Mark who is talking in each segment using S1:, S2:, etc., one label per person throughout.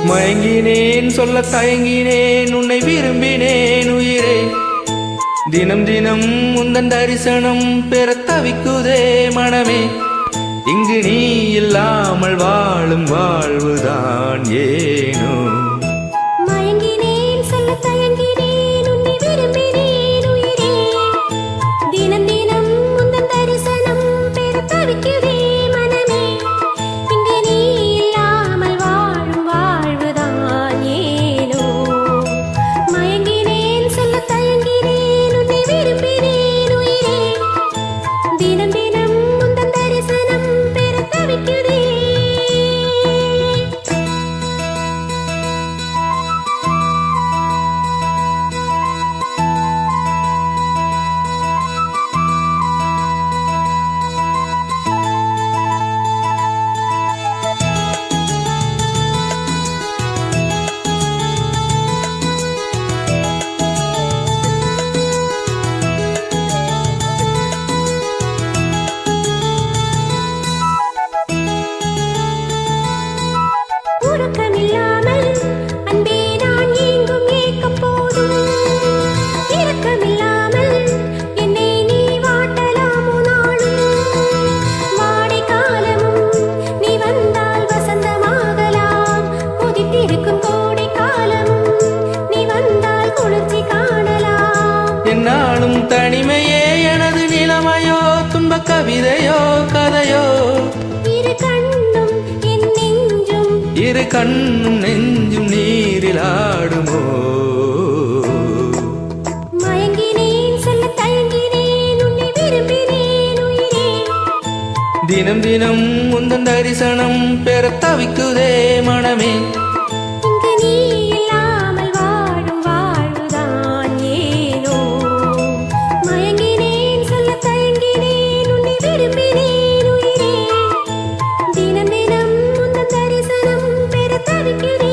S1: மயங்கினேன் சொல்ல தயங்கினேன் உன்னை விரும்பினேன் உயிரே. தினம் தினம் உந்தன் தரிசனம் பெற தவிக்குதே மனமே. இங்கு நீ இல்லாமல் வாழும் வாழ்வுதான் ஏனோ.
S2: மயங்கினேன் சொல்ல தயங்கினேன் உன்னை விரும்பினேன் உயிரே. தினம் தினம் உந்தன் தரிசனம் பெற தவிக்குதே மனமே. இங்கு நீ இல்லாமல் வாழும் வாழ்வுதான் ஏனோ. மயங்கினேன் சொல்ல தயங்கினேன் உன்னை விரும்பினேன் உயிரே. தினம் தினம் உந்தன் தரிசனம் பெற தவிக்குதே. உறக்கமில்லாமல் அன்பே நான் ஏங்கும் ஏக்கம் போதும். இரக்கமில்லாமல் என்னை நீ வாட்டலாமோ நாளும். வாடை காலமும் நீ வந்தால் வசந்தமாகலாம். கொதித்திருக்கும் கோடை காலமும் நீ வந்தால் குளிர்ச்சி காணலாம்.
S1: என்னாலும் தனிமையே எனது நிலைமையோ, துன்ப கவிதையோ கதையோ. இரு கண்ணும் நெஞ்சும் நீரில் ஆடுமோ.
S2: மயங்கினேன் சொல்ல தயங்கினேன் உன்னை விரும்பினேன் உயிரே.
S1: தினம் தினம் உந்தன் தரிசனம் பெற தவிக்குதே மனமே.
S2: இங்கு நீ இல்லாமல் வாழும் வாழ்வுதான் ஏனோ. மயங்கினேன் சொல்ல தயங்கினேன் உன்னை விரும்பினேன் உயிரே. தினம் தினம் உந்தன் தரிசனம் பெற தவிக்கிறேன்.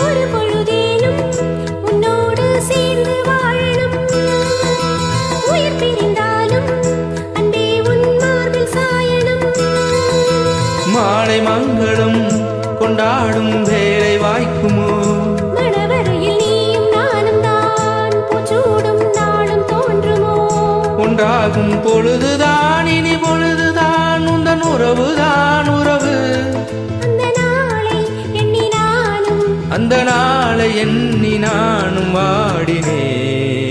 S2: ஒரு பொழுதேனும் உன்னோடு சேர்ந்து வாழணும். உயிர் பிரிந்தாலும் அன்பே உன் மார்பில் சாயணும்.
S1: மாலை மங்களம் கொண்டாடும் வேலை வாய்க்குமோ.
S2: மணவரையில் நீயும் நானும் தான் பூச்சூடும் நாளும் தோன்றுமோ.
S1: ஒன்றாகும் பொழுதுதான் இனி பொழுதுதான் உந்தன் உறவுதான் உறவு. அந்த நாளை எண்ணி நானும் வாடினேன்.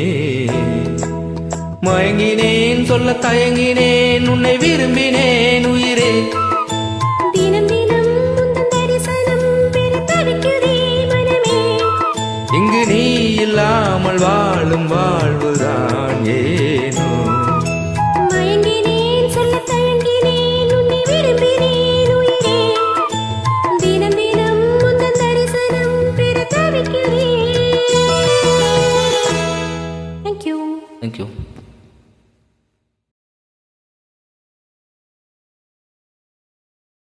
S1: மயங்கினேன் சொல்ல தயங்கினேன் உன்னை விரும்பினேன் உயிரே.
S2: தினம் தினம் உந்தன் தரிசனம் பெற தவிக்குதே மனமே.
S1: இங்கு நீ இல்லாமல் வாழும் வாழ்வுதான் ஏனோ.
S2: மயங்கினேன் சொல்ல தயங்கினேன் உன்னை விரும்பினேன் உயிரே. தினம் தினம் உந்தன் தரிசனம் பெற தவிக்கிறேன். Thank you.
S1: Thank you.